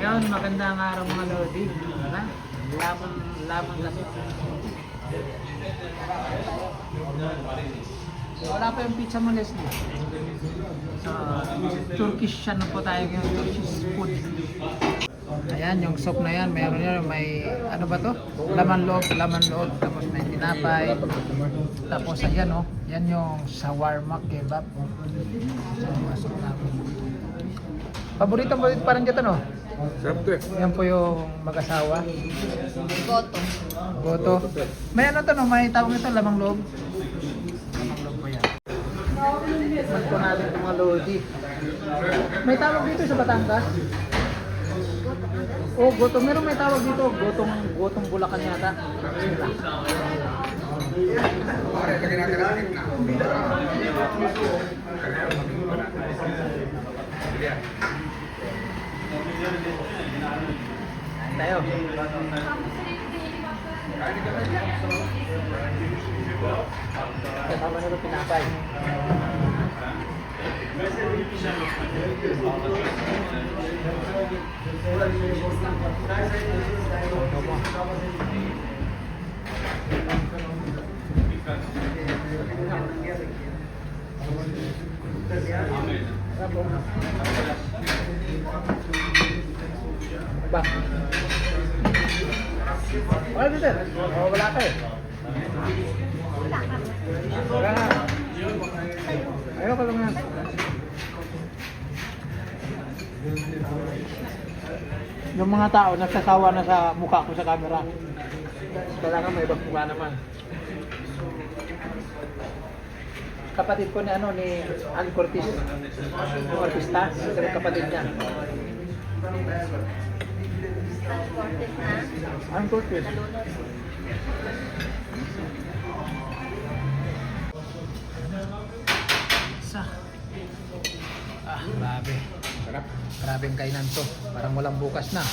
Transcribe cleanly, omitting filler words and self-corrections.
Ayun, magandang araw mga Lodi. Diba? Laban kasi. Wala pa yung pizza mo, Leslie. Turkish ano po tayo ngayon, Turkish food. Ayan, yung soup na yan, mayroon yan, may ano ba to? Laman loob, tapos may tinapay. Tapos ayan oh, yan yung shawarma kebab. Masok namin. Paborito pa rin dito no? Sarap to eh. Yan po yung mag-asawa. Goto. Goto. May ano to no, may tawag ito, lamang loob. Lamang loob po yan. Man po natin itong mga Lodi. May tawag dito sa Batangas? Oh, goto. Meron may tawag dito. Gotong Bulacan yata. Tayo. Kasama na ito pinapay. Ba? Wala dito. Wala ka eh. Wala ka. Ayaw ka lang yan. Yung mga tao nagsasawa na sa mukha ko sa camera. Kailangan may ibang mukha naman. Kapatid ko ni Ann Curtis. Yung artista, isa yung kapatid niya. Ann Curtis. Grabe. Sarap. Grabeng kainan to. Parang walang bukas na.